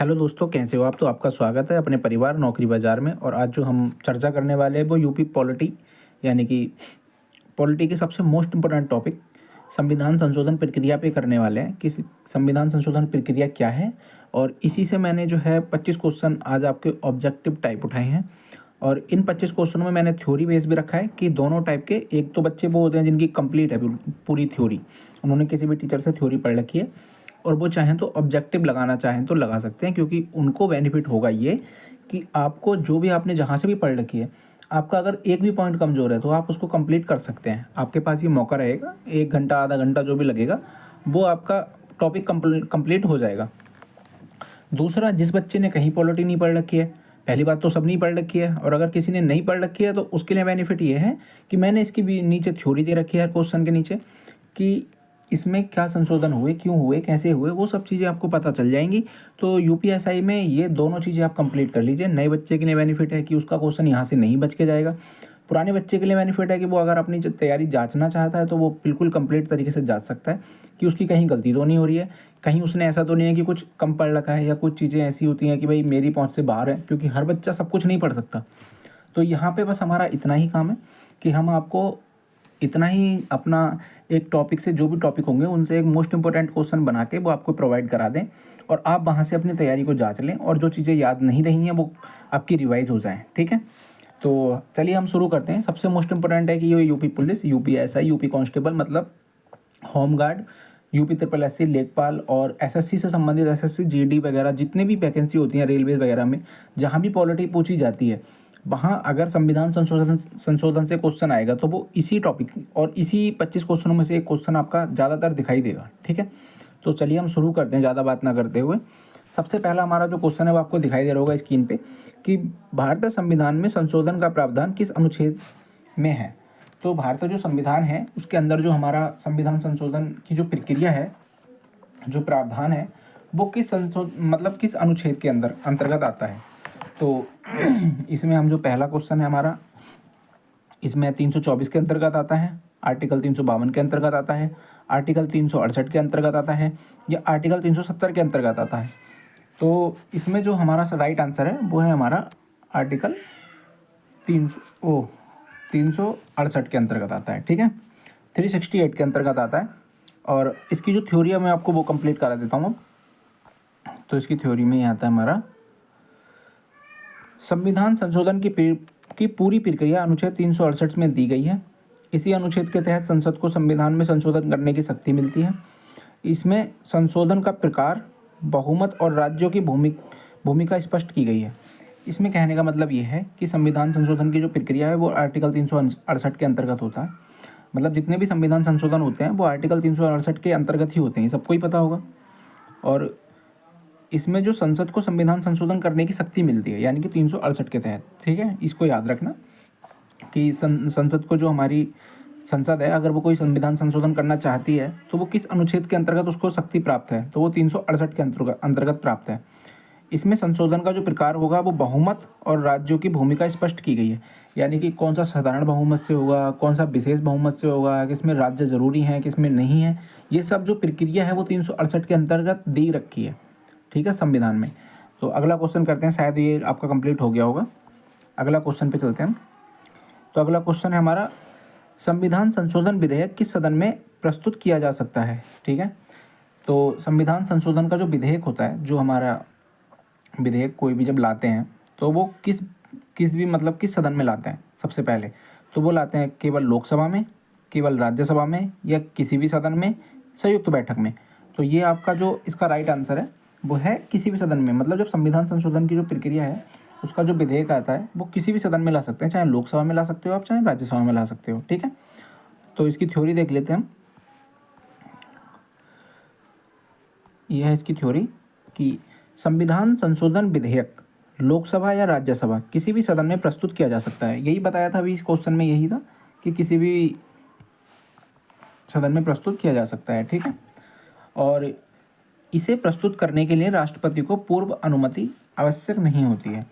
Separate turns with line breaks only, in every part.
Hello दोस्तों, कैसे हो आप। तो आपका स्वागत है अपने परिवार नौकरी बाज़ार में। और आज जो हम चर्चा करने वाले हैं वो यूपी पॉलिटी यानी कि पॉलिटी के सबसे मोस्ट इम्पोर्टेंट टॉपिक संविधान संशोधन प्रक्रिया पे करने वाले हैं कि संविधान संशोधन प्रक्रिया क्या है। और इसी से मैंने जो है 25 क्वेश्चन आज आपके ऑब्जेक्टिव टाइप उठाए हैं। और इन 25 क्वेश्चनों में मैंने थ्योरी बेस भी रखा है कि दोनों टाइप के, एक तो बच्चे वो होते हैं जिनकी कंप्लीट है पूरी थ्योरी, उन्होंने किसी भी टीचर से थ्योरी पढ़ रखी है और वो चाहें तो ऑब्जेक्टिव लगाना चाहें तो लगा सकते हैं, क्योंकि उनको बेनिफिट होगा ये कि आपको जो भी आपने जहाँ से भी पढ़ रखी है, आपका अगर एक भी पॉइंट कमज़ोर है तो आप उसको कंप्लीट कर सकते हैं। आपके पास ये मौका रहेगा, 1 घंटा आधा घंटा जो भी लगेगा वो आपका टॉपिक कंप्लीट हो जाएगा। दूसरा, जिस बच्चे ने कहीं पॉलिटी नहीं पढ़ रखी है, पहली बात तो सब नहीं पढ़ रखी है, और अगर किसी ने नहीं पढ़ रखी है तो उसके लिए बेनिफिट ये है कि मैंने इसकी भी नीचे थ्योरी दे रखी है हर क्वेश्चन के नीचे कि इसमें क्या संशोधन हुए, क्यों हुए, कैसे हुए, वो सब चीज़ें आपको पता चल जाएंगी। तो यूपीएसआई में ये दोनों चीज़ें आप कंप्लीट कर लीजिए। नए बच्चे के लिए बेनिफिट है कि उसका क्वेश्चन यहाँ से नहीं बच के जाएगा। पुराने बच्चे के लिए बेनिफिट है कि वो अगर अपनी तैयारी जांचना चाहता है तो वो बिल्कुल कंप्लीट तरीके से जांच सकता है कि उसकी कहीं गलती तो नहीं हो रही है, कहीं उसने ऐसा तो नहीं है कि कुछ कम पढ़ रखा है, या कुछ चीज़ें ऐसी होती हैं कि भाई मेरी पहुँच से बाहर है, क्योंकि हर बच्चा सब कुछ नहीं पढ़ सकता। तो यहाँ पे बस हमारा इतना ही काम है कि हम आपको इतना ही अपना एक टॉपिक से, जो भी टॉपिक होंगे उनसे एक मोस्ट इंपॉर्टेंट क्वेश्चन बना के वो आपको प्रोवाइड करा दें और आप वहाँ से अपनी तैयारी को जांच लें, और जो चीज़ें याद नहीं रही हैं वो आपकी रिवाइज हो जाएं। ठीक है, तो चलिए हम शुरू करते हैं। सबसे मोस्ट इंपॉर्टेंट है कि ये UP police, UPSI, UP constable मतलब home guard, UP triple SC, लेखपाल और एसएससी से संबंधित एसएससी, जीडी वगैरह जितने भी वैकेंसी होती हैं रेलवे वगैरह में, जहाँ भी पॉलिटी पूछी जाती है, वहाँ अगर संविधान संशोधन से क्वेश्चन आएगा तो वो इसी टॉपिक और इसी 25 क्वेश्चनों में से एक क्वेश्चन आपका ज़्यादातर दिखाई देगा। ठीक है, तो चलिए हम शुरू करते हैं ज़्यादा बात ना करते हुए। सबसे पहला हमारा जो क्वेश्चन है वो आपको दिखाई दे रहा होगा स्क्रीन पे कि भारतीय संविधान में संशोधन का प्रावधान किस अनुच्छेद में है। तो भारतीय जो संविधान है उसके अंदर जो हमारा संविधान संशोधन की जो प्रक्रिया है, जो प्रावधान है, वो किस किस अनुच्छेद के अंतर्गत आता है। तो इसमें हम जो पहला क्वेश्चन है हमारा, इसमें 324 के अंतर्गत आता है, आर्टिकल 352 के अंतर्गत आता है, आर्टिकल 368 के अंतर्गत आता है, या आर्टिकल 370 के अंतर्गत आता है। तो इसमें जो हमारा राइट आंसर है वो है हमारा आर्टिकल 368 के अंतर्गत आता है। ठीक है, 368 के अंतर्गत आता है। और इसकी जो थ्योरी है मैं आपको वो कंप्लीट करा देता हूँ। तो इसकी थ्योरी में ये आता है हमारा संविधान संशोधन की पूरी प्रक्रिया अनुच्छेद 368 में दी गई है। इसी अनुच्छेद के तहत संसद को संविधान में संशोधन करने की शक्ति मिलती है। इसमें संशोधन का प्रकार, बहुमत और राज्यों की भूमिका स्पष्ट की गई है। इसमें कहने का मतलब ये है कि संविधान संशोधन की जो प्रक्रिया है वो आर्टिकल 368 के अंतर्गत होता है। मतलब जितने भी संविधान संशोधन होते हैं वो आर्टिकल 368 के अंतर्गत ही होते हैं, सबको ही पता होगा। और इसमें जो संसद को संविधान संशोधन करने की शक्ति मिलती है, यानी कि 368 के तहत। ठीक है, इसको याद रखना कि संसद को, जो हमारी संसद है, अगर वो कोई संविधान संशोधन करना चाहती है तो वो किस अनुच्छेद के अंतर्गत उसको शक्ति प्राप्त है, तो वो 368 के अंतर्गत प्राप्त है। इसमें संशोधन का जो प्रकार होगा वो बहुमत और राज्यों की भूमिका स्पष्ट की गई है, यानी कि कौन सा साधारण बहुमत से होगा, कौन सा विशेष बहुमत से होगा, किसमें राज्य जरूरी हैं, किसमें नहीं है, ये सब जो प्रक्रिया है वो 368 के अंतर्गत दी रखी है। ठीक है, संविधान में। तो अगला क्वेश्चन करते हैं, शायद ये आपका कंप्लीट हो गया होगा। अगला क्वेश्चन पे चलते हैं। तो अगला क्वेश्चन है हमारा, संविधान संशोधन विधेयक किस सदन में प्रस्तुत किया जा सकता है। ठीक है, तो संविधान संशोधन का जो विधेयक होता है, जो हमारा विधेयक कोई भी जब लाते हैं तो वो किस सदन में लाते हैं। सबसे पहले तो वो लाते हैं केवल लोकसभा में, केवल राज्यसभा में, या किसी भी सदन में, संयुक्त बैठक में। तो ये आपका जो इसका राइट आंसर है वो है किसी भी सदन में। मतलब जब संविधान संशोधन की जो प्रक्रिया है उसका जो विधेयक आता है वो किसी भी सदन में ला सकते हैं, चाहे लोकसभा में ला सकते हो आप, चाहे राज्यसभा में ला सकते हो। ठीक है, तो इसकी थ्योरी देख लेते हैं हम। यह है इसकी थ्योरी कि संविधान संशोधन विधेयक लोकसभा या राज्यसभा किसी भी सदन में प्रस्तुत किया जा सकता है। यही बताया था अभी इस क्वेश्चन में, यही था कि किसी भी सदन में प्रस्तुत किया जा सकता है। ठीक है, और इसे प्रस्तुत करने के लिए राष्ट्रपति को पूर्व अनुमति आवश्यक नहीं होती है।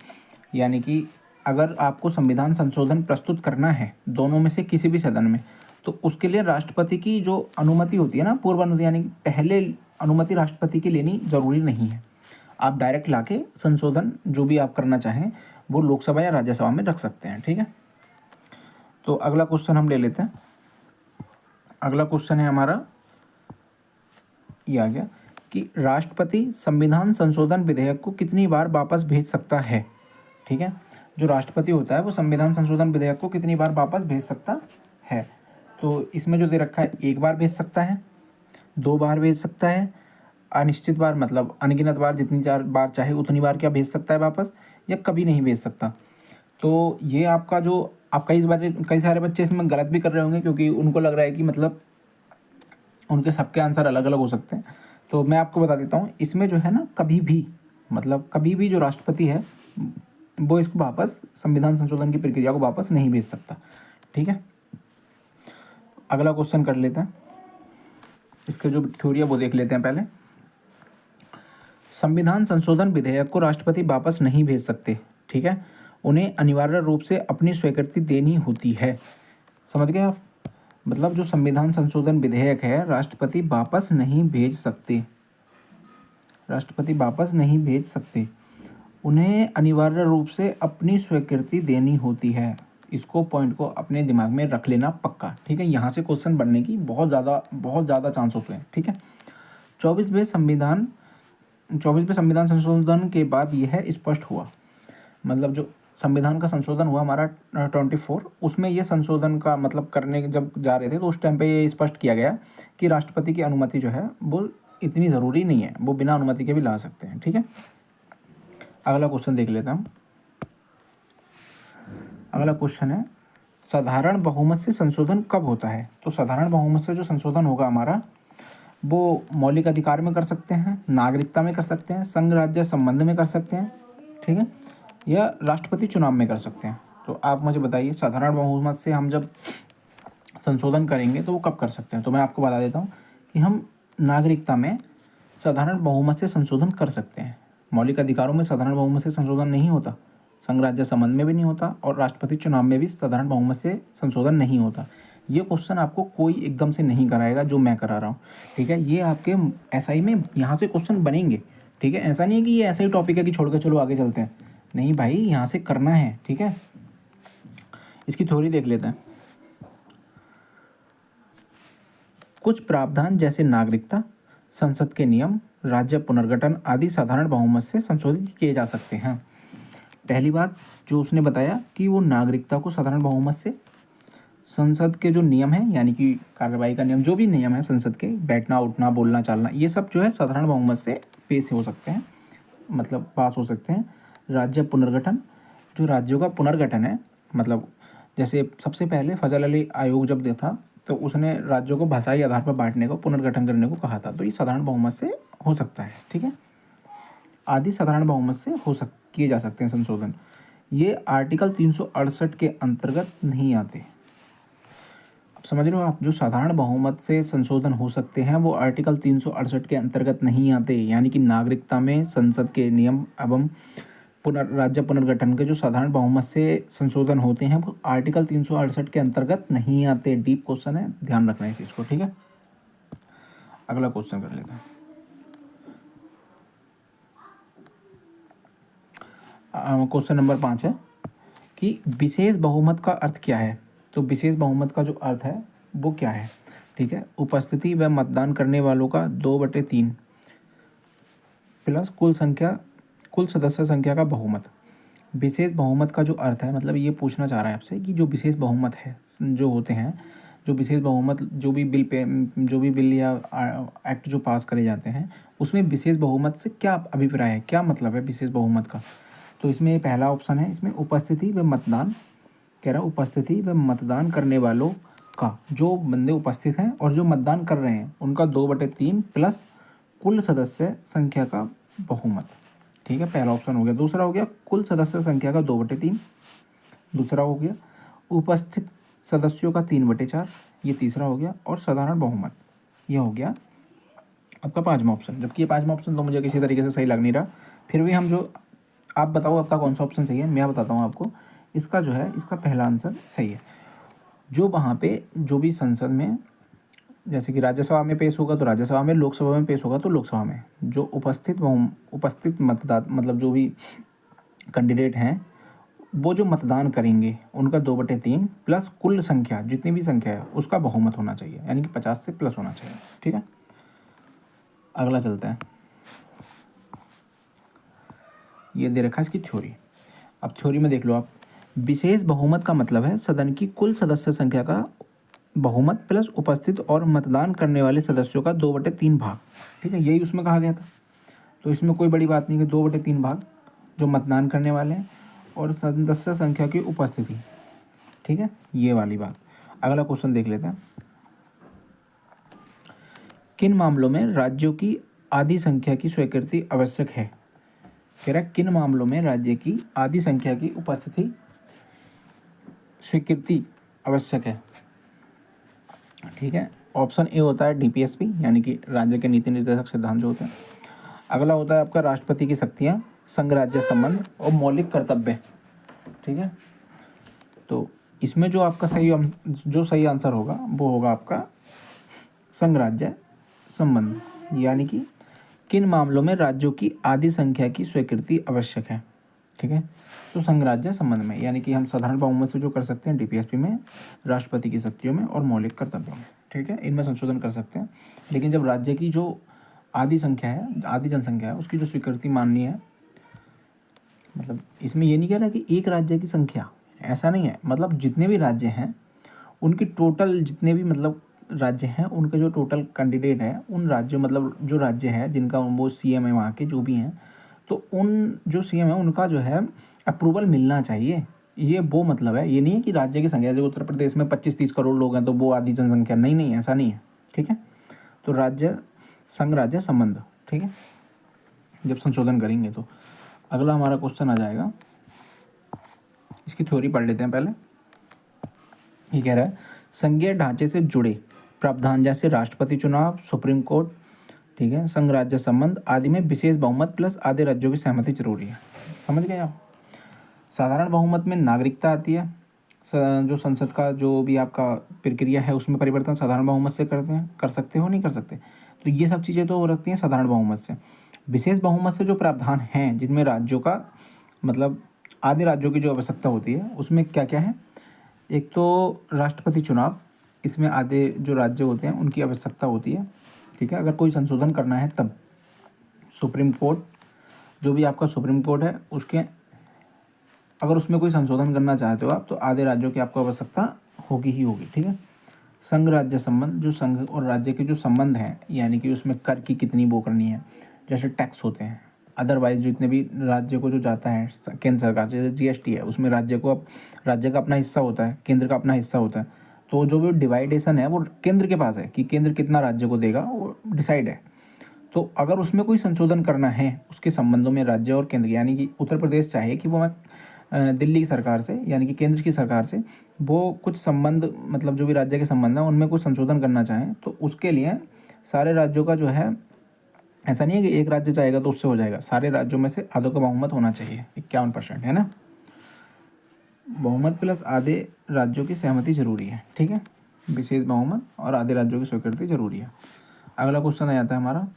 यानी कि अगर आपको संविधान संशोधन प्रस्तुत करना है दोनों में से किसी भी सदन में, तो उसके लिए राष्ट्रपति की जो अनुमति होती है ना, पूर्व अनुमति, यानी कि पहले अनुमति राष्ट्रपति की लेनी ज़रूरी नहीं है। आप डायरेक्ट लाके संशोधन जो भी आप करना चाहें वो लोकसभा या राज्यसभा में रख सकते हैं। ठीक है, तो अगला क्वेश्चन हम ले लेते हैं। अगला क्वेश्चन है हमारा, ये आ गया कि राष्ट्रपति संविधान संशोधन विधेयक को कितनी बार वापस भेज सकता है। ठीक है, जो राष्ट्रपति होता है वो संविधान संशोधन विधेयक को कितनी बार वापस भेज सकता है। तो इसमें जो दे रखा है, एक बार भेज सकता है, 2 बार भेज सकता है, अनिश्चित बार मतलब अनगिनत बार, जितनी बार चाहे उतनी बार क्या भेज सकता है वापस, या कभी नहीं भेज सकता। तो ये आपका जो आप कई सारे बच्चे इसमें गलत भी कर रहे होंगे, क्योंकि उनको लग रहा है कि मतलब उनके सबके आंसर अलग अलग हो सकते हैं। तो मैं आपको बता देता हूँ, इसमें जो है ना, कभी भी मतलब कभी भी जो राष्ट्रपति है वो इसको वापस संविधान संशोधन की प्रक्रिया को वापस नहीं भेज सकता। ठीक है, अगला क्वेश्चन कर लेते हैं। इसके जो थ्योरी है वो देख लेते हैं पहले। संविधान संशोधन विधेयक को राष्ट्रपति वापस नहीं भेज सकते। ठीक है, उन्हें अनिवार्य रूप से अपनी स्वीकृति देनी होती है। समझ गए आप? मतलब जो संविधान संशोधन विधेयक है राष्ट्रपति वापस नहीं भेज सकते, राष्ट्रपति वापस नहीं भेज सकते, उन्हें अनिवार्य रूप से अपनी स्वीकृति देनी होती है। इसको पॉइंट को अपने दिमाग में रख लेना पक्का। ठीक है, यहाँ से क्वेश्चन बनने की बहुत ज़्यादा चांस होते हैं। ठीक है, 24वें संविधान संशोधन के बाद यह स्पष्ट हुआ, मतलब जो संविधान का संशोधन हुआ हमारा 24, उसमें ये संशोधन का मतलब करने जब जा रहे थे तो उस टाइम पे ये स्पष्ट किया गया कि राष्ट्रपति की अनुमति जो है वो इतनी ज़रूरी नहीं है, वो बिना अनुमति के भी ला सकते हैं। ठीक है, अगला क्वेश्चन देख लेते हैं हम। अगला क्वेश्चन है, साधारण बहुमत से संशोधन कब होता है। तो साधारण बहुमत से जो संशोधन होगा हमारा वो मौलिक अधिकार में कर सकते हैं, नागरिकता में कर सकते हैं, संघ राज्य संबंध में कर सकते हैं। ठीक है, या राष्ट्रपति चुनाव में कर सकते हैं। तो आप मुझे बताइए, साधारण बहुमत से हम जब संशोधन करेंगे तो वो कब कर सकते हैं। तो मैं आपको बता देता हूँ कि हम नागरिकता में साधारण बहुमत से संशोधन कर सकते हैं। मौलिक अधिकारों में साधारण बहुमत से संशोधन नहीं होता, संघ राज्य संबंध में भी नहीं होता, और राष्ट्रपति चुनाव में भी साधारण बहुमत से संशोधन नहीं होता। ये क्वेश्चन आपको कोई एकदम से नहीं कराएगा जो मैं करा रहा हूँ। ठीक है, ये आपके एसआई में यहाँ से क्वेश्चन बनेंगे। ठीक है, ऐसा नहीं है कि ये ऐसा ही टॉपिक है कि छोड़ के चलो आगे चलते हैं, नहीं भाई, यहाँ से करना है। ठीक है, इसकी थ्योरी देख लेते हैं। कुछ प्रावधान जैसे नागरिकता, संसद के नियम, राज्य पुनर्गठन आदि साधारण बहुमत से संशोधित किए जा सकते हैं। पहली बात जो उसने बताया कि वो नागरिकता को साधारण बहुमत से, संसद के जो नियम हैं यानी कि कार्रवाई का नियम, जो भी नियम है संसद के, बैठना उठना बोलना चालना, ये सब जो है साधारण बहुमत से पेश हो सकते हैं, मतलब पास हो सकते हैं। राज्य पुनर्गठन, जो राज्यों का पुनर्गठन है, मतलब जैसे सबसे पहले फजल अली आयोग जब देखा तो उसने राज्यों को भाषाई आधार पर बांटने को, पुनर्गठन करने को कहा था, तो ये साधारण बहुमत से हो सकता है। ठीक है, आदि साधारण बहुमत से किए जा सकते हैं संशोधन। ये आर्टिकल 368 के अंतर्गत नहीं आते। अब समझ रहे हो आप, जो साधारण बहुमत से संशोधन हो सकते हैं वो आर्टिकल 368 के अंतर्गत नहीं आते, यानी कि नागरिकता में संसद के नियम एवं राज्य पुनर्गठन के जो साधारण बहुमत से संशोधन होते हैं वो आर्टिकल 368 के अंतर्गत नहीं आते। डीप क्वेश्चन है, ध्यान रखना है इस चीज़ को। ठीक है, अगला क्वेश्चन कर लेते हैं। क्वेश्चन नंबर 5 है कि विशेष बहुमत का अर्थ क्या है। तो विशेष बहुमत का जो अर्थ है वो क्या है। ठीक है, उपस्थिति व मतदान करने वालों का 2/3 प्लस कुल सदस्य संख्या का बहुमत। विशेष बहुमत का जो अर्थ है, मतलब ये पूछना चाह रहा है आपसे कि जो विशेष बहुमत है, जो होते हैं, जो विशेष बहुमत, जो भी बिल या एक्ट जो पास करे जाते हैं उसमें विशेष बहुमत से क्या अभिप्राय है, क्या मतलब है विशेष बहुमत का। तो इसमें ये पहला ऑप्शन है, इसमें उपस्थिति व मतदान, कह रहा उपस्थिति व मतदान करने वालों का, जो बंदे उपस्थित हैं और जो मतदान कर रहे हैं उनका 2/3 प्लस कुल सदस्य संख्या का बहुमत। ठीक है, पहला ऑप्शन हो गया। दूसरा हो गया कुल सदस्य संख्या का 2/3। दूसरा हो गया उपस्थित सदस्यों का 3/4, ये तीसरा हो गया। और साधारण बहुमत, यह हो गया आपका पांचवा ऑप्शन। जबकि ये पांचवा ऑप्शन तो मुझे किसी तरीके से सही लग नहीं रहा, फिर भी हम जो, आप बताओ आपका कौन सा ऑप्शन सही है। मैं बताता हूँ आपको, इसका जो है, इसका पहला आंसर सही है। जो वहाँ पे जो भी संसद में जैसे कि राज्यसभा में पेश होगा तो राज्यसभा में, लोकसभा में पेश होगा तो लोकसभा में। जो उपस्थित मतदाता मतलब जो भी कैंडिडेट हैं वो जो मतदान करेंगे उनका 2/3 प्लस कुल संख्या जितनी भी संख्या है उसका बहुमत होना चाहिए, यानी कि 50 से प्लस होना चाहिए। ठीक है, अगला चलते हैं। ये दे रखा है इसकी थ्योरी। अब थ्योरी में देख लो आप, विशेष बहुमत का मतलब है सदन की कुल सदस्य संख्या का बहुमत प्लस उपस्थित और मतदान करने वाले सदस्यों का 2/3 भाग। ठीक है, यही उसमें कहा गया था, तो इसमें कोई बड़ी बात नहीं कि 2/3 भाग जो मतदान करने वाले हैं और सदस्य संख्या की उपस्थिति। ठीक है, ये वाली बात। अगला क्वेश्चन देख लेते हैं। किन मामलों में राज्यों की आधी संख्या की स्वीकृति आवश्यक है? कह रहा है किन मामलों में राज्य की आधी संख्या की उपस्थिति स्वीकृति आवश्यक है। ठीक है, ऑप्शन ए होता है डीपीएसपी, यानी कि राज्य के नीति निर्देशक सिद्धांत जो होते हैं। अगला होता है आपका राष्ट्रपति की शक्तियाँ, संघ राज्य संबंध और मौलिक कर्तव्य। ठीक है, तो इसमें जो आपका सही आंसर होगा वो होगा आपका संघ राज्य संबंध, यानी कि किन मामलों में राज्यों की आधी संख्या की स्वीकृति आवश्यक है। ठीक है, तो संघ राज्य संबंध में, यानी कि हम साधारण बहुमत से जो कर सकते हैं डीपीएसपी में, राष्ट्रपति की शक्तियों में और मौलिक कर्तव्यों में। ठीक है, इनमें संशोधन कर सकते हैं। लेकिन जब राज्य की जो आधी संख्या है, आधी जनसंख्या है, उसकी जो स्वीकृति माननी है, मतलब इसमें ये नहीं कह रहा कि एक राज्य की संख्या, ऐसा नहीं है, मतलब जितने भी राज्य हैं उनकी टोटल, जितने भी मतलब राज्य हैं उनके जो टोटल कैंडिडेट हैं उन राज्यों, मतलब जो राज्य है जिनका वो सीएम है वहाँ के जो भी हैं, तो उन जो सीएम है उनका जो है अप्रूवल मिलना चाहिए। ये वो मतलब है, ये नहीं है कि राज्य की संख्या, जैसे उत्तर प्रदेश में 25-30 करोड़ लोग हैं तो वो आधी जनसंख्या, नहीं नहीं ऐसा नहीं है। ठीक है, तो राज्य संघ राज्य संबंध। ठीक है, जब संशोधन करेंगे तो अगला हमारा क्वेश्चन आ जाएगा, इसकी थ्योरी पढ़ लेते हैं पहले। ये कह रहा है संघीय ढांचे से जुड़े प्रावधान जैसे राष्ट्रपति चुनाव, सुप्रीम कोर्ट, ठीक है, संघ राज्य संबंध आदि में विशेष बहुमत प्लस आधे राज्यों की सहमति जरूरी है। समझ गए आप? साधारण बहुमत में नागरिकता आती है, जो संसद का जो भी आपका प्रक्रिया है उसमें परिवर्तन साधारण बहुमत से करते हैं, कर सकते हो नहीं कर सकते, तो ये सब चीज़ें तो रखती हैं साधारण बहुमत से। विशेष बहुमत से जो प्रावधान हैं जिनमें राज्यों का मतलब आधे राज्यों की जो आवश्यकता होती है उसमें क्या क्या है, एक तो राष्ट्रपति चुनाव, इसमें आधे जो राज्य होते हैं उनकी आवश्यकता होती है। ठीक है, अगर कोई संशोधन करना है तब सुप्रीम कोर्ट, जो भी आपका सुप्रीम कोर्ट है उसके, अगर उसमें कोई संशोधन करना चाहते हो आप तो आधे राज्यों की आपको आवश्यकता होगी ही होगी। ठीक है, संघ राज्य संबंध, जो संघ और राज्य के जो संबंध हैं, यानी कि उसमें कर की कितनी वो करनी है, जैसे टैक्स होते हैं, अदरवाइज जितने भी राज्य को जो जाता है केंद्र सरकार से, जैसे जीएसटी है उसमें राज्य का अपना हिस्सा होता है, केंद्र का अपना हिस्सा होता है, तो जो भी डिवाइडेशन है वो केंद्र के पास है कि केंद्र कितना राज्य को देगा वो डिसाइड है। तो अगर उसमें कोई संशोधन करना है उसके संबंधों में राज्य और केंद्र, यानी कि उत्तर प्रदेश चाहे कि वो मैं दिल्ली की सरकार से, यानी कि केंद्र की सरकार से वो कुछ संबंध, मतलब जो भी राज्य के संबंध हैं उनमें कुछ संशोधन करना चाहें तो उसके लिए सारे राज्यों का जो है, ऐसा नहीं है कि एक राज्य चाहेगा तो उससे हो जाएगा, सारे राज्यों में से आधों का बहुमत होना चाहिए, 51% है ना, बहुमत प्लस आधे राज्यों की सहमति जरूरी है। ठीक है, विशेष बहुमत और आधे राज्यों की स्वीकृति जरूरी है। अगला क्वेश्चन आ जाता है हमारा,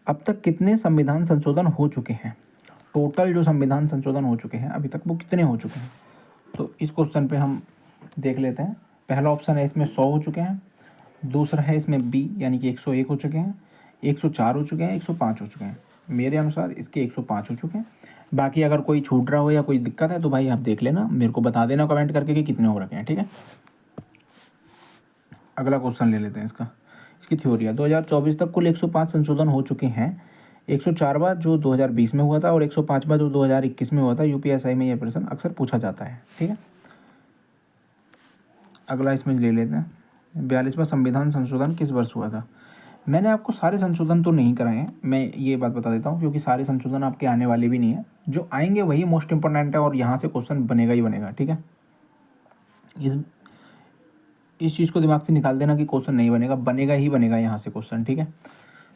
अब तक कितने संविधान संशोधन हो चुके हैं? टोटल जो संविधान संशोधन हो चुके हैं अभी तक वो कितने हो चुके हैं, तो इस क्वेश्चन पे हम देख लेते हैं। पहला ऑप्शन है इसमें 100 हो चुके हैं, दूसरा है इसमें बी यानी कि 101 हो चुके हैं, 104 हो चुके हैं, 105 हो चुके हैं। मेरे अनुसार इसके 105 हो चुके हैं। बाकी अगर कोई छूट रहा हो या कोई दिक्कत है तो भाई आप देख लेना, मेरे को बता देना कमेंट करके कि कितने हो रखे हैं। ठीक है, अगला क्वेश्चन ले लेते हैं इसका, इसकी थ्योरी है। 2024 तक कुल 105 संशोधन हो चुके हैं, 104 बार जो 2020 में हुआ था और 105 बार जो 2021 में हुआ था। यूपीएसआई में यह प्रश्न अक्सर पूछा जाता है। ठीक है, अगला इसमें ले लेते हैं, 42वां संविधान संशोधन किस वर्ष हुआ था? मैंने आपको सारे संशोधन तो नहीं कराए हैं, मैं ये बात बता देता हूँ, क्योंकि सारे संशोधन आपके आने वाले भी नहीं है, जो आएंगे वही मोस्ट इंपॉर्टेंट है और यहाँ से क्वेश्चन बनेगा ही बनेगा। ठीक है, इस चीज़ को दिमाग से निकाल देना कि क्वेश्चन नहीं बनेगा, बनेगा ही बनेगा यहाँ से क्वेश्चन। ठीक है,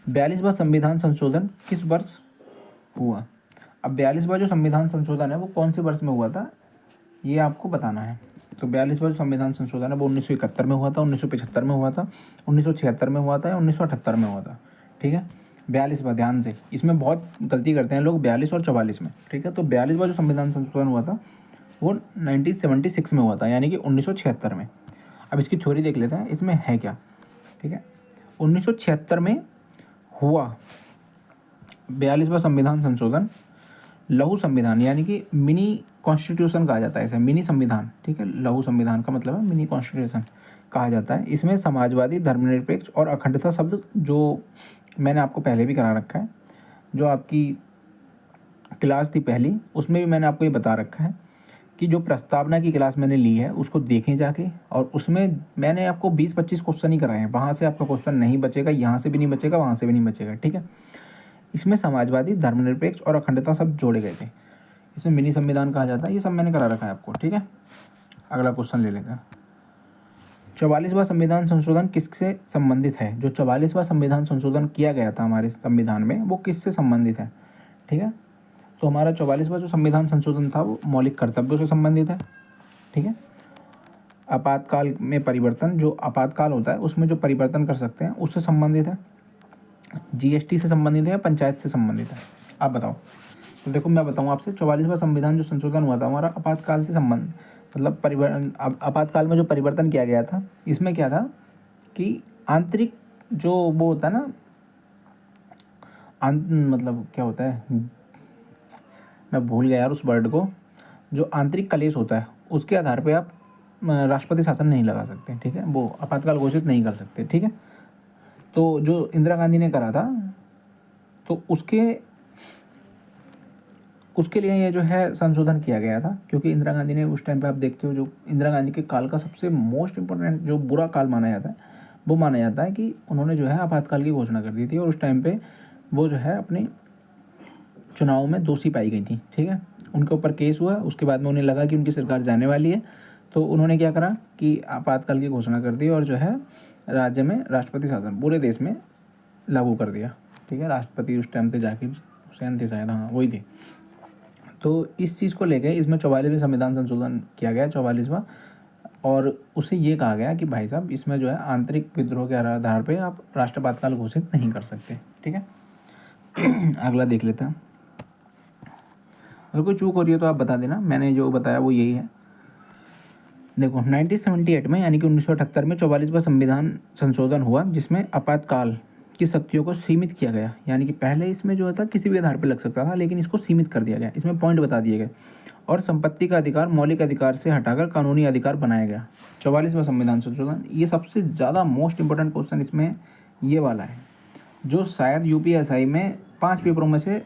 42वां संविधान संशोधन किस वर्ष हुआ? अब 42वां जो संविधान संशोधन है वो कौन से वर्ष में हुआ था ये आपको बताना है। तो 42वां जो संविधान संशोधन है वो 1971 में हुआ था, 1975 में हुआ था, 1976 में हुआ था या 1978 में हुआ था। ठीक है, 42वां, ध्यान से, इसमें बहुत गलती करते हैं लोग 42 और 44 में। ठीक है, तो 42वां जो संविधान संशोधन हुआ था वो 1976 में हुआ था, यानी कि 1976 में। अब इसकी थ्योरी देख लेते हैं इसमें है क्या। ठीक है, 1976 में हुआ 42वां संविधान संशोधन लघु संविधान, यानी कि मिनी कॉन्स्टिट्यूशन कहा जाता है इसे, मिनी संविधान। ठीक है, लघु संविधान का मतलब है मिनी कॉन्स्टिट्यूशन कहा जाता है। इसमें समाजवादी, धर्मनिरपेक्ष और अखंडता शब्द, जो मैंने आपको पहले भी करा रखा है, जो आपकी क्लास थी पहली, उसमें भी मैंने आपको ये बता रखा है कि जो प्रस्तावना की क्लास मैंने ली है उसको देखें जाके, और उसमें मैंने आपको 20-25 क्वेश्चन ही कराए हैं, वहाँ से आपका क्वेश्चन नहीं बचेगा, यहाँ से भी नहीं बचेगा, वहाँ से भी नहीं बचेगा। ठीक है, इसमें समाजवादी, धर्मनिरपेक्ष और अखंडता सब जोड़े गए थे। इसमें मिनी संविधान कहा जाता है, ये सब मैंने करा रखा है आपको। ठीक है, अगला क्वेश्चन ले लेते हैं। 44वां संविधान संशोधन किससे संबंधित है? जो 44वां संविधान संशोधन किया गया था हमारे संविधान में, वो किससे संबंधित है? ठीक है, तो हमारा 44वां जो संविधान संशोधन था वो मौलिक कर्तव्यों से संबंधित है। ठीक है, आपातकाल में परिवर्तन, जो आपातकाल होता है उसमें जो परिवर्तन कर सकते हैं उससे संबंधित है। जीएसटी से संबंधित है या पंचायत से संबंधित है? आप बताओ। तो देखो मैं बताऊँ आपसे, 44वां संविधान जो संशोधन हुआ था हमारा आपातकाल से संबंध, मतलब आपातकाल में जो परिवर्तन किया गया था, इसमें क्या था कि आंतरिक जो वो होता है ना, मतलब क्या होता है, मैं भूल गया यार उस वर्ड को, जो आंतरिक कलेश होता है उसके आधार पे आप राष्ट्रपति शासन नहीं लगा सकते। ठीक है, वो आपातकाल घोषित नहीं कर सकते। ठीक है, तो जो इंदिरा गांधी ने करा था, तो उसके लिए ये जो है संशोधन किया गया था, क्योंकि इंदिरा गांधी ने उस टाइम पे, आप देखते हो, जो इंदिरा गांधी के काल का सबसे मोस्ट इम्पोर्टेंट जो बुरा काल माना जाता है, वो माना जाता है कि उन्होंने जो है आपातकाल की घोषणा कर दी थी, और उस टाइम पे वो जो है अपने चुनाव में दोषी पाई गई थी। ठीक है, उनके ऊपर केस हुआ, उसके बाद में उन्हें लगा कि उनकी सरकार जाने वाली है, तो उन्होंने क्या करा कि आपातकाल की घोषणा कर दी, और जो है राज्य में राष्ट्रपति शासन पूरे देश में लागू कर दिया। ठीक है, राष्ट्रपति उस टाइम पे जाकिर हुसैन थे शायद, हाँ वही थे। तो इस चीज़ को लेकर इसमें 44वें संविधान संशोधन किया गया, 44वां, और उसे ये कहा गया कि भाई साहब इसमें जो है आंतरिक विद्रोह के आधार पे आप राष्ट्रपातकाल घोषित नहीं कर सकते। ठीक है, अगला देख लेते हैं। अगर कोई चूक हो रही है तो आप बता देना, मैंने जो बताया वो यही है। देखो 1978 में, यानी कि 1978 में 44वां संविधान संशोधन हुआ, जिसमें आपातकाल की शक्तियों को सीमित किया गया। यानी कि पहले इसमें जो था किसी भी आधार पर लग सकता था, लेकिन इसको सीमित कर दिया गया, इसमें पॉइंट बता दिए गए, और संपत्ति का अधिकार मौलिक अधिकार से हटाकर कानूनी अधिकार बनाया गया। 44वां संविधान संशोधन, ये सबसे ज़्यादा मोस्ट इंपॉर्टेंट क्वेश्चन इसमें ये वाला है, जो शायद यूपीएसआई में 5 पेपरों में से,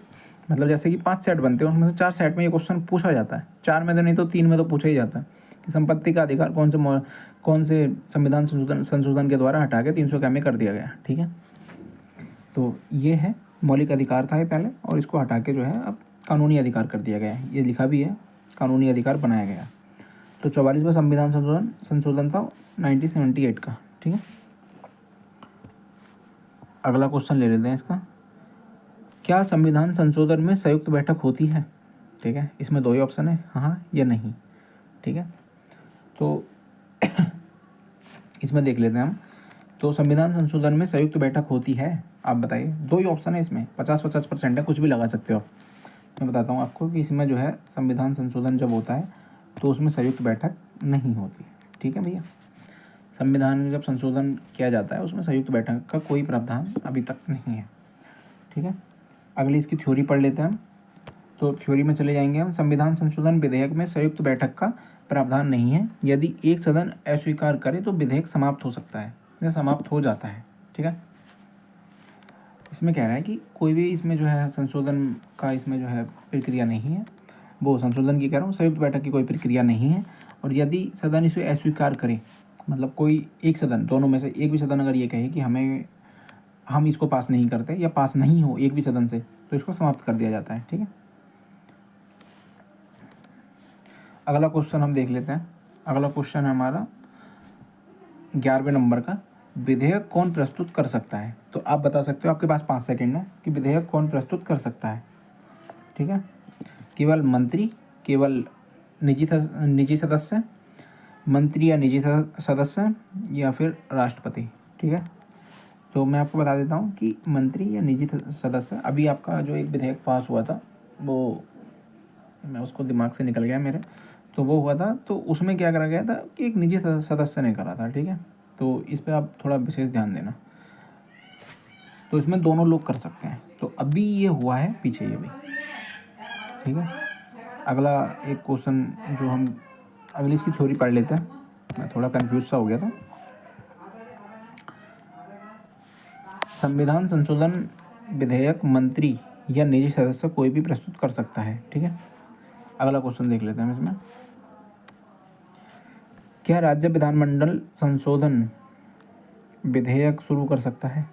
मतलब जैसे कि 5 सेट बनते हैं, उसमें से 4 सेट में ये क्वेश्चन पूछा जाता है, 4 में तो नहीं तो 3 में तो पूछा ही जाता है कि संपत्ति का अधिकार कौन से संविधान संशोधन के द्वारा हटा के 300 में कर दिया गया। ठीक है, तो ये है मौलिक अधिकार था ये पहले, और इसको हटा के जो है अब कानूनी अधिकार कर दिया गया है, ये लिखा भी है, कानूनी अधिकार बनाया गया। तो 44वां संविधान संशोधन था 1978 का। ठीक है, अगला क्वेश्चन ले लेते हैं इसका। क्या संविधान संशोधन में संयुक्त बैठक होती है? ठीक है, इसमें 2 ही ऑप्शन है, हाँ या नहीं। ठीक है, तो इसमें देख लेते हैं हम। तो संविधान संशोधन में संयुक्त बैठक होती है, आप बताइए। 2 ही ऑप्शन है इसमें, 50-50% है, कुछ भी लगा सकते हो। मैं बताता हूँ आपको कि इसमें जो है संविधान संशोधन जब होता है तो उसमें संयुक्त बैठक नहीं होती। ठीक है भैया, संविधान में जब संशोधन किया जाता है उसमें संयुक्त बैठक का कोई प्रावधान अभी तक नहीं है। ठीक है, अगली इसकी थ्योरी पढ़ लेते हैं हम। तो थ्योरी में चले जाएंगे हम। संविधान संशोधन विधेयक में संयुक्त बैठक का प्रावधान नहीं है। यदि एक सदन अस्वीकार करे तो विधेयक समाप्त हो सकता है या समाप्त हो जाता है। ठीक है, इसमें कह रहा है कि कोई भी इसमें जो है संशोधन का इसमें जो है प्रक्रिया नहीं है, वो संशोधन की कह रहा हूँ, संयुक्त बैठक की कोई प्रक्रिया नहीं है। और यदि सदन इसे अस्वीकार करे, मतलब कोई एक सदन, दोनों में से एक भी सदन अगर ये कहे कि हम इसको पास नहीं करते या पास नहीं हो एक भी सदन से, तो इसको समाप्त कर दिया जाता है। ठीक है, अगला क्वेश्चन हम देख लेते हैं। अगला क्वेश्चन है हमारा 11वें नंबर का, विधेयक कौन प्रस्तुत कर सकता है? तो आप बता सकते हो, आपके पास 5 सेकंड है, कि विधेयक कौन प्रस्तुत कर सकता है। ठीक है, केवल मंत्री, केवल निजी सदस्य, मंत्री या निजी सदस्य या फिर राष्ट्रपति। ठीक है, तो मैं आपको बता देता हूँ कि मंत्री या निजी सदस्य, अभी आपका जो एक विधेयक पास हुआ था वो, मैं उसको दिमाग से निकल गया मेरे, तो वो हुआ था, तो उसमें क्या करा गया था कि एक निजी सदस्य ने करा था। ठीक है, तो इस पर आप थोड़ा विशेष ध्यान देना। तो इसमें दोनों लोग कर सकते हैं, तो अभी ये हुआ है पीछे ये भी। ठीक है, अगला एक क्वेश्चन जो हम अगली इसकी थ्योरी पढ़ लेते हैं, मैं थोड़ा कंफ्यूज सा हो गया था। संविधान संशोधन विधेयक मंत्री या निजी सदस्य कोई भी प्रस्तुत कर सकता है। ठीक है, अगला क्वेश्चन देख लेते हैं हम इसमें। क्या राज्य विधानमंडल संशोधन विधेयक शुरू कर सकता है?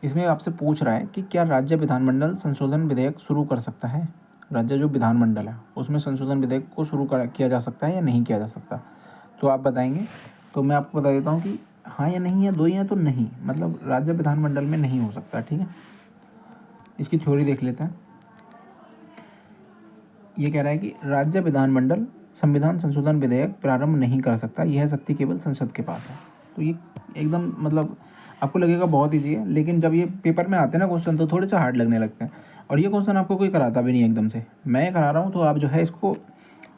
इसमें आपसे पूछ रहा है कि क्या राज्य विधानमंडल संशोधन विधेयक शुरू कर सकता है। राज्य जो विधानमंडल है उसमें संशोधन विधेयक को शुरू किया जा सकता है या नहीं किया जा सकता, तो आप बताएंगे। तो मैं आपको बता देता हूँ कि हाँ या नहीं, या दो ही हैं तो नहीं, मतलब राज्य विधानमंडल में नहीं हो सकता। ठीक है, इसकी थ्योरी देख लेते हैं। ये कह रहा है कि राज्य विधानमंडल संविधान संशोधन विधेयक प्रारंभ नहीं कर सकता, यह शक्ति केवल संसद के पास है। तो ये एकदम मतलब आपको लगेगा बहुत ईजी है, लेकिन जब ये पेपर में आते हैं ना क्वेश्चन तो थोड़े से हार्ड लगने लगते हैं। और ये क्वेश्चन आपको कोई कराता भी नहीं एकदम से, मैं करा रहा हूँ, तो आप जो है इसको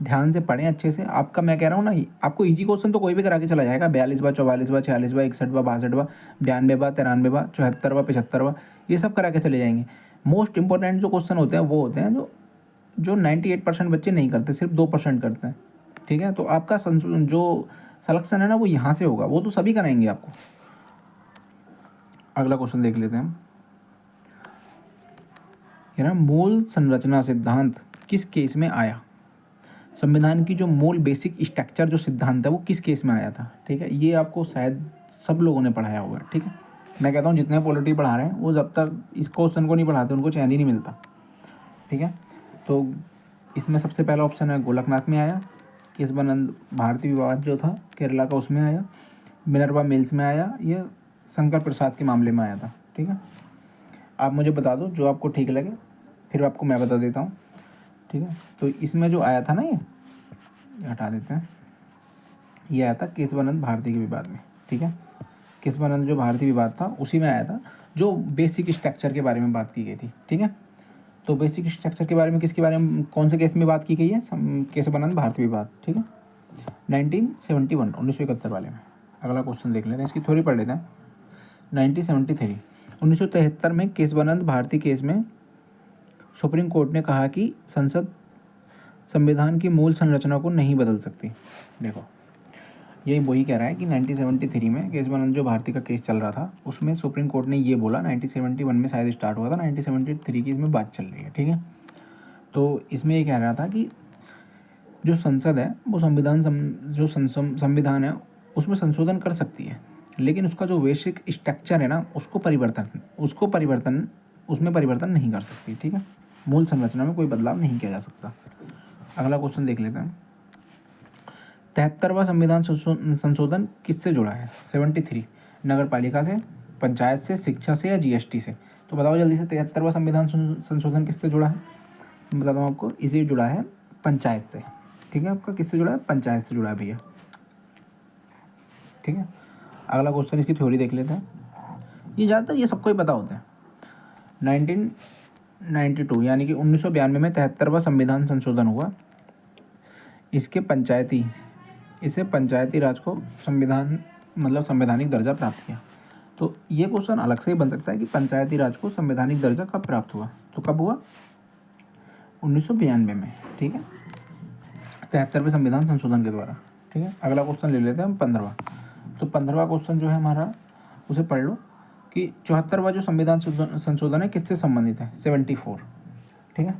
ध्यान से पढ़ें अच्छे से। आपका मैं कह रहा हूँ ना, आपको इजी क्वेश्चन तो कोई भी करा के चला जाएगा, 42वां 44वां 46वां 61वां 62वां 92वां 93वां 74वां 75वां, ये सब करा के चले जाएंगे। मोस्ट इंपॉर्टेंट जो क्वेश्चन होते हैं वो होते हैं जो 98% बच्चे नहीं करते, सिर्फ 2% करते हैं। ठीक है, तो आपका जो सलेक्शन है ना वो यहाँ से होगा, वो तो सभी कराएंगे आपको। अगला क्वेश्चन देख लेते हैं हम। कह रहा मूल संरचना सिद्धांत किस केस में आया? संविधान की जो मूल बेसिक स्ट्रक्चर जो सिद्धांत है वो किस केस में आया था? ठीक है, ये आपको शायद सब लोगों ने पढ़ाया होगा। ठीक है, मैं कहता हूँ जितने पॉलिटी पढ़ा रहे हैं वो जब तक इस क्वेश्चन को नहीं पढ़ाते उनको चैन ही नहीं मिलता। ठीक है, तो इसमें सबसे पहला ऑप्शन है गोलकनाथ में आया, केशवानंद भारती विवाद जो था केरला का उसमें आया, मिनर्वा मिल्स में आया, ये शंकर प्रसाद के मामले में आया था। ठीक है, आप मुझे बता दो जो आपको ठीक लगे, फिर आपको मैं बता देता हूँ। ठीक है, तो इसमें जो आया था ना, ये हटा देते हैं, ये आया था केशवानंद भारती के विवाद में। ठीक है, केशवानंद जो भारती विवाद था उसी में आया था, जो बेसिक स्ट्रक्चर के बारे में बात की गई थी। ठीक है, तो बेसिक स्ट्रक्चर के बारे में किसके बारे में, कौन से केस में बात की गई है? केशवानंद भारती विवाद। ठीक है, 1971 वाले में। अगला क्वेश्चन देख लेते हैं, इसकी थ्योरी पढ़ लेते हैं। 1973 में केशवानंद भारती केस में सुप्रीम कोर्ट ने कहा कि संसद संविधान की मूल संरचना को नहीं बदल सकती। देखो, यही वही कह रहा है कि 1973 में केशवानंद जो भारती का केस चल रहा था उसमें सुप्रीम कोर्ट ने ये बोला, 1971 में शायद स्टार्ट हुआ था, 1973 की इसमें बात चल रही है। ठीक है, तो इसमें ये कह रहा था कि जो संसद है वो संविधान है उसमें संशोधन कर सकती है, लेकिन उसका जो बेसिक स्ट्रक्चर है ना उसमें परिवर्तन नहीं कर सकती। ठीक है, मूल संरचना में कोई बदलाव नहीं किया जा सकता। अगला क्वेश्चन देख लेते हैं। 73वां संविधान संशोधन किससे जुड़ा है? 73 नगर पालिका से, पंचायत से, शिक्षा से या जीएसटी से? तो बताओ जल्दी से, 73वां संविधान संशोधन किससे जुड़ा है? मैं बताता हूँ आपको, इसी जुड़ा है पंचायत से। ठीक है, आपका किससे जुड़ा है? पंचायत से जुड़ा है भैया। ठीक है, अगला क्वेश्चन इसकी थ्योरी देख लेते हैं। ये ज़्यादातर ये सबको ही पता होता है। 1992 यानी कि 1992 में 73वां संविधान संशोधन हुआ। इसे पंचायती राज को संवैधानिक दर्जा प्राप्त किया। तो ये क्वेश्चन अलग से ही बन सकता है कि पंचायती राज को संवैधानिक दर्जा कब प्राप्त हुआ? तो कब हुआ? 1992 में। ठीक है, 73वें संविधान संशोधन के द्वारा। ठीक है, अगला क्वेश्चन ले लेते हैं हम 15वां। तो 15वां क्वेश्चन जो है हमारा, उसे पढ़ लो कि 74वां जो संविधान संशोधन है किससे संबंधित है? 74। ठीक है,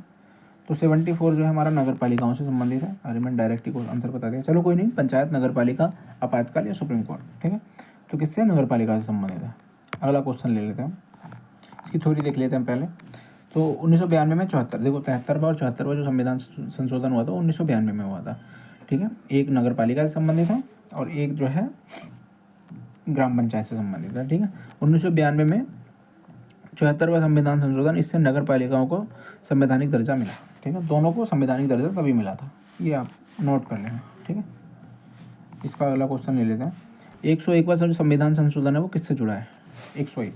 तो 74 जो है हमारा नगर पालिकाओं से संबंधित है। अरे मैंने डायरेक्ट ही आंसर बता दिया, चलो कोई नहीं, पंचायत, नगर पालिका, आपातकाल या सुप्रीम कोर्ट। ठीक है, तो किससे? नगर पालिका से संबंधित है। अगला क्वेश्चन ले लेते हैं हम, इसकी थ्योरी देख लेते हैं पहले। तो 1992 में 74, देखो 73वां और 74वां जो संविधान संशोधन हुआ था 1992 में हुआ था। ठीक है, एक नगर पालिका से संबंधित है और एक जो है ग्राम पंचायत से संबंधित है। ठीक है, 1992 में 74वां संविधान संशोधन, इससे नगर पालिकाओं को संवैधानिक दर्जा मिला। ठीक है, दोनों को संवैधानिक दर्जा तभी मिला था, ये आप नोट कर लेना। ठीक है, इसका अगला क्वेश्चन ले लेते हैं। 101वां जो संविधान संशोधन है वो किससे जुड़ा है? 101,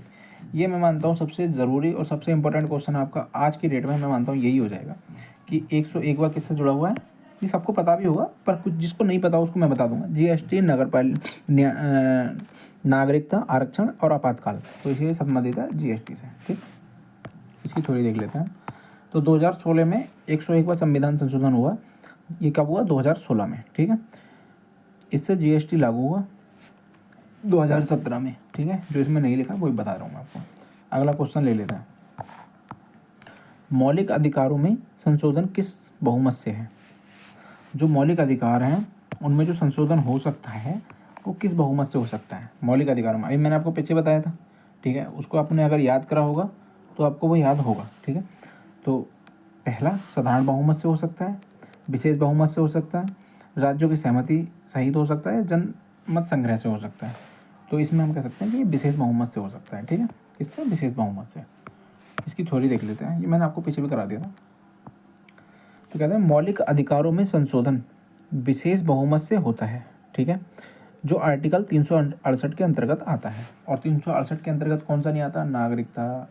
ये मैं मानता हूँ सबसे ज़रूरी और सबसे इम्पोर्टेंट क्वेश्चन आपका आज की डेट में मैं मानता हूँ यही हो जाएगा कि 101वां किससे जुड़ा हुआ है। ये सबको पता भी होगा, पर कुछ जिसको नहीं पता उसको मैं बता दूंगा। जीएसटी, नागरिकता, आरक्षण और आपातकाल, तो इसी संबंधित है जीएसटी से। ठीक, इसकी थोड़ी देख लेते हैं। तो 2016 में 101वां संविधान संशोधन हुआ। ये कब हुआ? 2016 में। ठीक है, इससे जीएसटी लागू हुआ 2017 में। ठीक है, जो इसमें नहीं लिखा वही बता रहा हूँ मैं आपको। अगला क्वेश्चन ले लेते हैं। मौलिक अधिकारों में संशोधन किस बहुमत से है? जो मौलिक अधिकार हैं उनमें जो संशोधन हो सकता है वो किस बहुमत से हो सकता है? मौलिक अधिकारों में अभी मैंने आपको पीछे बताया था। ठीक है, उसको आपने अगर याद करा होगा तो आपको वो याद होगा। ठीक है, तो पहला साधारण बहुमत से हो सकता है, विशेष बहुमत से हो सकता है, राज्यों की सहमति सहित हो सकता है, जनमत संग्रह से हो सकता है। तो इसमें हम कह सकते हैं कि ये विशेष बहुमत से हो सकता है। ठीक है, किससे? विशेष बहुमत से। इसकी थ्योरी देख लेते हैं, ये मैंने आपको पीछे भी करा दिया था। तो कहते हैं मौलिक अधिकारों में संशोधन विशेष बहुमत से होता है। ठीक है, जो आर्टिकल 368 के अंतर्गत आता है। और 368 के अंतर्गत कौन सा नहीं आता? नागरिकता,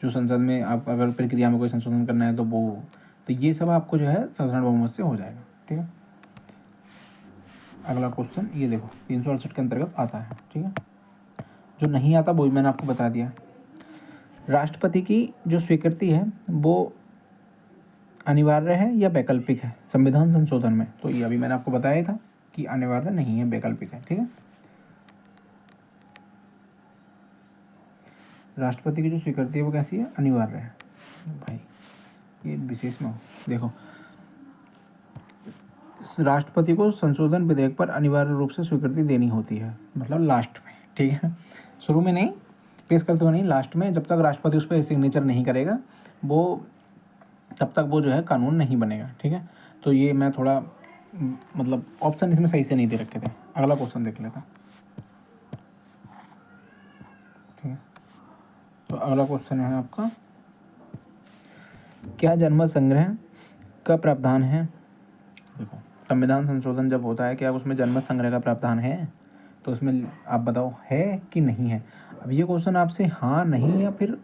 जो संसद में आप अगर प्रक्रिया में कोई संशोधन करना है तो वो, तो ये सब आपको जो है साधारण बहुमत से हो जाएगा। ठीक है, अगला क्वेश्चन ये देखो, 368 के अंतर्गत आता है। ठीक है, जो नहीं आता वो भी मैंने आपको बता दिया। राष्ट्रपति की जो स्वीकृति है वो अनिवार्य है या वैकल्पिक है संविधान संशोधन में? तो ये अभी मैंने आपको बताया था कि अनिवार्य नहीं है, वैकल्पिक है। ठीक है, राष्ट्रपति की जो स्वीकृति है वो कैसी है? अनिवार्य है। भाई ये विशेष में हो, देखो राष्ट्रपति को संशोधन विधेयक पर अनिवार्य रूप से स्वीकृति देनी होती है, मतलब लास्ट में। ठीक है, शुरू में नहीं, पेश करते हुए नहीं, लास्ट में। जब तक राष्ट्रपति उस पर सिग्नेचर नहीं करेगा वो, तब तक वो जो है कानून नहीं बनेगा। ठीक है, तो ये मैं थोड़ा मतलब ऑप्शन इसमें सही से नहीं दे रखे थे। अगला क्वेश्चन देख लेता। ठीक है, तो अगला क्वेश्चन है आपका, क्या जनमत संग्रह का प्रावधान है? देखो संविधान संशोधन जब होता है, क्या उसमें जनमत संग्रह का प्रावधान है? तो उसमें आप बताओ है कि नहीं है। अब ये क्वेश्चन आपसे हाँ नहीं या फिर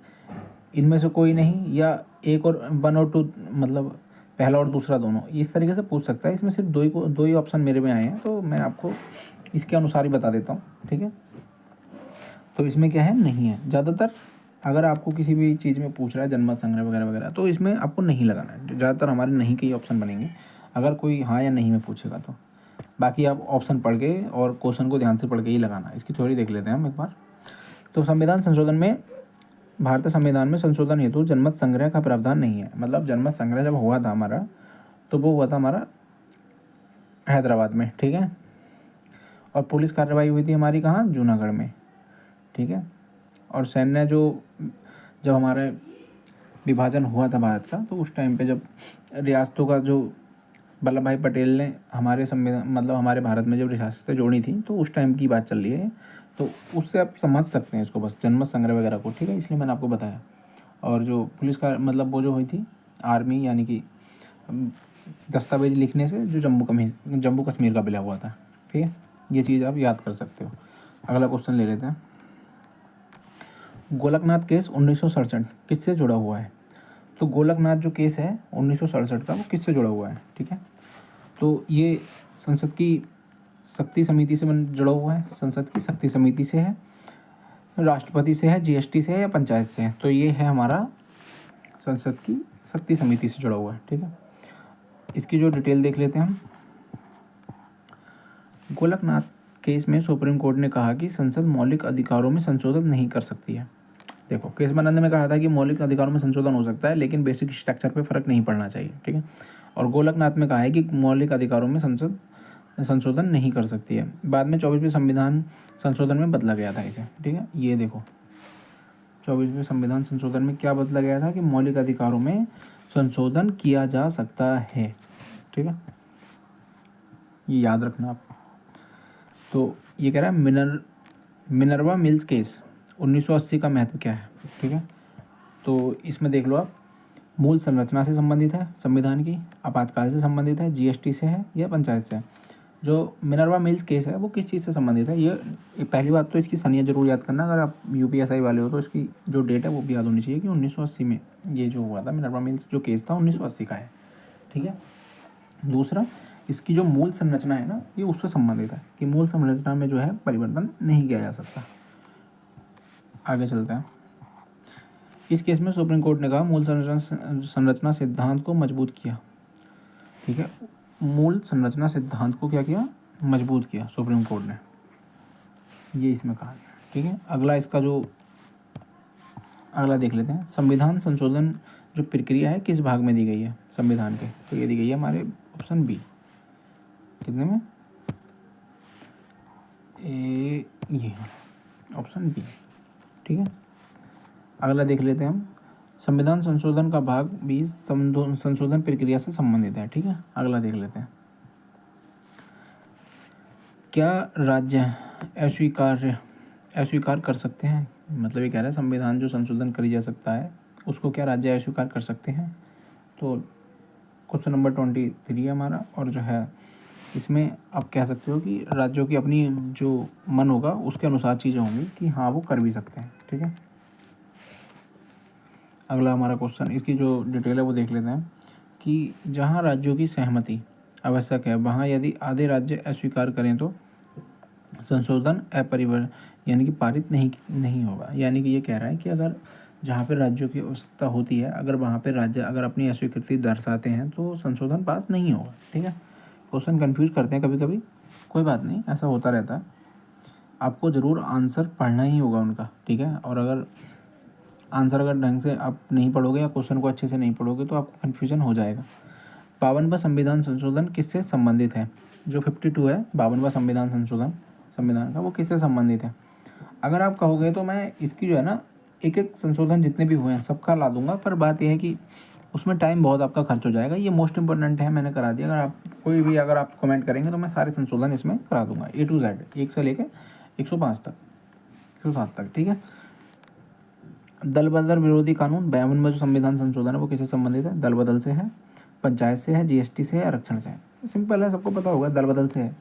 इनमें से कोई नहीं या एक और 1 और 2, मतलब पहला और दूसरा दोनों, इस तरीके से पूछ सकता है। इसमें सिर्फ दो ही ऑप्शन मेरे में आए हैं, तो मैं आपको इसके अनुसार ही बता देता हूँ। ठीक है, तो इसमें क्या है? नहीं है। ज़्यादातर अगर आपको किसी भी चीज़ में पूछ रहा है जनमत संग्रह वगैरह वगैरह, तो इसमें आपको नहीं लगाना है। ज़्यादातर हमारे नहीं के ही ऑप्शन बनेंगे अगर कोई हाँ या नहीं में पूछेगा तो। बाकी आप ऑप्शन पढ़ के और क्वेश्चन को ध्यान से पढ़ के ही लगाना। इसकी थ्योरी देख लेते हैं हम एक बार। तो संविधान संशोधन में, भारतीय संविधान में संशोधन हेतु जनमत संग्रह का प्रावधान नहीं है। मतलब जनमत संग्रह जब हुआ था हमारा, तो वो हुआ था हमारा हैदराबाद में। ठीक है, और पुलिस कार्रवाई हुई थी हमारी कहाँ? जूनागढ़ में। ठीक है, और सैन्य जो, जब हमारे विभाजन हुआ था भारत का, तो उस टाइम पे जब रियासतों का जो वल्लभ भाई पटेल ने हमारे संविधान, मतलब हमारे भारत में जब रियासतें जोड़ी थी, तो उस टाइम की बात चल रही है। तो उससे आप समझ सकते हैं इसको, बस जनमत संग्रह वगैरह को। ठीक है, इसलिए मैंने आपको बताया। और जो पुलिस का मतलब वो जो हुई थी आर्मी, यानी कि दस्तावेज लिखने से जो जम्मू कश्मीर का विलय हुआ था। ठीक है, ये चीज़ आप याद कर सकते हो। अगला क्वेश्चन ले लेते हैं। गोलकनाथ केस 1967 किससे जुड़ा हुआ है? तो गोलकनाथ जो केस है 1967 का, वो किससे जुड़ा हुआ है? ठीक है, तो ये संसद की शक्ति समिति से जुड़ा हुआ है। संसद की शक्ति समिति से है, राष्ट्रपति से है, जीएसटी से है या पंचायत से है? तो ये है हमारा संसद की शक्ति समिति से जुड़ा हुआ है। ठीक है, इसकी जो डिटेल देख लेते हैं हम। गोलकनाथ केस में सुप्रीम कोर्ट ने कहा कि संसद मौलिक अधिकारों में संशोधन नहीं कर सकती है। देखो केस बनाने में कहा था कि मौलिक अधिकारों में संशोधन हो सकता है, लेकिन बेसिक स्ट्रक्चर पे फर्क नहीं पड़ना चाहिए। ठीक है, और गोलकनाथ में कहा है कि मौलिक अधिकारों में संसद संशोधन नहीं कर सकती है। बाद में 24वें संविधान संशोधन में बदला गया था इसे। ठीक है, ये देखो 24वें संविधान संशोधन में क्या बदला गया था कि मौलिक अधिकारों में संशोधन किया जा सकता है। ठीक है, ये याद रखना आप। तो ये कह रहा है मिनर्वा मिल्स केस 1980 का महत्व क्या है? ठीक है, तो इसमें देख लो आप, मूल संरचना से संबंधित है संविधान की, आपातकाल से संबंधित है, जीएसटी से है या पंचायत से है? जो मिनर्वा मिल्स केस है वो किस चीज़ से संबंधित है? ये पहली बात तो इसकी सनिया जरूर याद करना, अगर आप यूपीएसआई वाले हो तो इसकी जो डेट है वो भी याद होनी चाहिए कि 1980 में ये जो हुआ था मिनर्वा मिल्स जो केस था 1980 का है, ठीक है। दूसरा, इसकी जो मूल संरचना है ना ये उससे संबंधित है कि मूल संरचना में जो है परिवर्तन नहीं किया जा सकता। आगे चलते हैं। इस केस में सुप्रीम कोर्ट ने कहा मूल संरचना सिद्धांत को मजबूत किया, ठीक है। मूल संरचना सिद्धांत को क्या किया? मजबूत किया सुप्रीम कोर्ट ने, ये इसमें कहा गया, ठीक है। अगला इसका जो अगला देख लेते हैं, संविधान संशोधन जो प्रक्रिया है किस भाग में दी गई है संविधान के? तो ये दी गई है हमारे ऑप्शन बी, कितने में? ये ऑप्शन बी, ठीक है। अगला देख लेते हैं हम, संविधान संशोधन का भाग 20 संशोधन प्रक्रिया से संबंधित है, ठीक है। अगला देख लेते हैं, क्या राज्य अस्वीकार कर सकते हैं? मतलब ये कह रहा है संविधान जो संशोधन करी जा सकता है उसको क्या राज्य अस्वीकार कर सकते हैं? तो क्वेश्चन नंबर 23 है हमारा, और जो है इसमें आप कह सकते हो कि राज्यों की अपनी जो मन होगा उसके अनुसार चीज़ें होंगी कि हाँ वो कर भी सकते हैं, ठीक है। अगला हमारा क्वेश्चन, इसकी जो डिटेल है वो देख लेते हैं कि जहाँ राज्यों की सहमति आवश्यक है वहाँ यदि आधे राज्य अस्वीकार करें तो संशोधन यानी कि पारित नहीं होगा। यानी कि ये कह रहा है कि अगर जहाँ पर राज्यों की आवश्यकता होती है, अगर वहाँ पर राज्य अगर अपनी अस्वीकृति दर्शाते हैं तो संशोधन पास नहीं होगा, ठीक है। क्वेश्चन कंफ्यूज करते हैं कभी कभी, कोई बात नहीं, ऐसा होता रहता है। आपको ज़रूर आंसर पढ़ना ही होगा उनका, ठीक है। और अगर आंसर अगर ढंग से आप नहीं पढ़ोगे या क्वेश्चन को अच्छे से नहीं पढ़ोगे तो आपको कन्फ्यूजन हो जाएगा। 52वां संविधान संशोधन किससे संबंधित है? जो 52 है 52वां संविधान संशोधन संविधान का, वो किससे संबंधित है? अगर आप कहोगे तो मैं इसकी जो है ना एक एक संशोधन जितने भी हुए हैं सबका ला दूंगा, पर बात यह है कि उसमें टाइम बहुत आपका खर्च हो जाएगा। ये मोस्ट इंपॉर्टेंट है, मैंने करा दिया। अगर आप कोई भी अगर आप कमेंट करेंगे तो मैं सारे संशोधन इसमें करा दूंगा A to Z, 1 से लेकर 105 तक, 107 तक, ठीक है। दल बदल विरोधी कानून 52 में जो संविधान संशोधन है वो किससे संबंधित है? दल बदल से है, पंचायत से है, जीएसटी से है, आरक्षण से है। सिंपल है, सबको पता होगा, दल बदल से है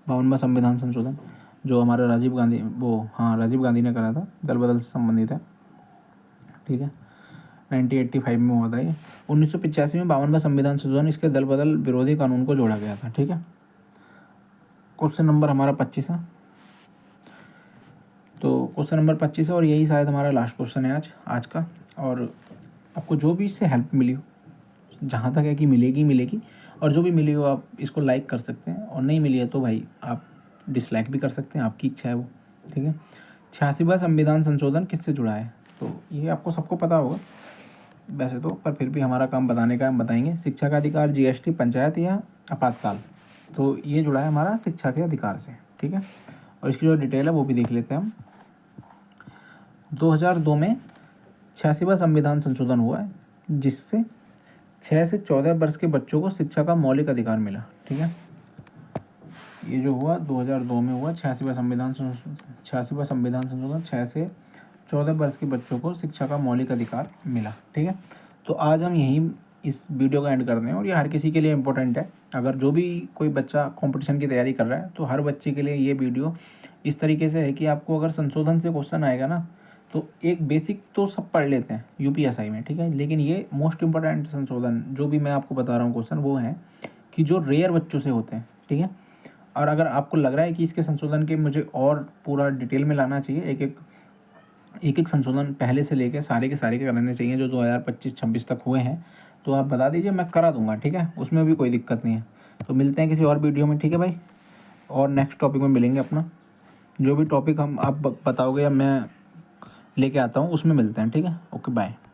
52वां संविधान संशोधन जो हमारा राजीव गांधी ने करा था, दल बदल से संबंधित है, ठीक है। 1985 में हुआ था ये। 1985 में 52वां संविधान संशोधन इसके दल बदल विरोधी कानून को जोड़ा गया था, ठीक है। क्वेश्चन नंबर हमारा 25 है, तो क्वेश्चन नंबर 25 है और यही शायद हमारा लास्ट क्वेश्चन है आज का। और आपको जो भी इससे हेल्प मिली हो, जहाँ तक है कि मिलेगी, और जो भी मिली हो आप इसको लाइक कर सकते हैं, और नहीं मिली है तो भाई आप डिसलाइक भी कर सकते हैं, आपकी इच्छा है वो, ठीक है। 86वां संविधान संशोधन किससे जुड़ा है? तो ये आपको सबको पता होगा वैसे तो, पर फिर भी हमारा काम बताने का, हम बताएंगे। शिक्षा का अधिकार, जीएसटी, पंचायत या आपातकाल? तो ये जुड़ा है हमारा शिक्षा के अधिकार से, ठीक है। और इसकी जो डिटेल है वो भी देख लेते हैं हम। 2002 में 86वां संविधान संशोधन हुआ है जिससे 6 से 14 वर्ष के बच्चों को शिक्षा का मौलिक अधिकार मिला, ठीक है। ये जो हुआ 2002 में हुआ 86वां संविधान संशोधन, 6 से 14 वर्ष के बच्चों को शिक्षा का मौलिक अधिकार मिला, ठीक है। तो आज हम यहीं इस वीडियो का एंड करते हैं, और ये हर किसी के लिए इम्पोर्टेंट है। अगर जो भी कोई बच्चा कंपटीशन की तैयारी कर रहा है तो हर बच्चे के लिए ये वीडियो इस तरीके से है कि आपको अगर संशोधन से क्वेश्चन आएगा ना तो एक बेसिक तो सब पढ़ लेते हैं यूपीएसआई में, ठीक है। लेकिन ये मोस्ट इंपॉर्टेंट संशोधन जो भी मैं आपको बता रहा हूँ क्वेश्चन, वो है कि जो रेयर बच्चों से होते हैं, ठीक है। और अगर आपको लग रहा है कि इसके संशोधन के मुझे और पूरा डिटेल में लाना चाहिए, एक एक संशोधन पहले से लेकर सारे के सारे कराने चाहिए जो 2025-26 तक हुए हैं, तो आप बता दीजिए, मैं करा दूंगा, ठीक है। उसमें भी कोई दिक्कत नहीं है। तो मिलते हैं किसी और वीडियो में, ठीक है भाई, और नेक्स्ट टॉपिक में मिलेंगे अपना। जो भी टॉपिक आप बताओगे या मैं लेके आता हूँ उसमें मिलते हैं, ठीक है। Okay bye.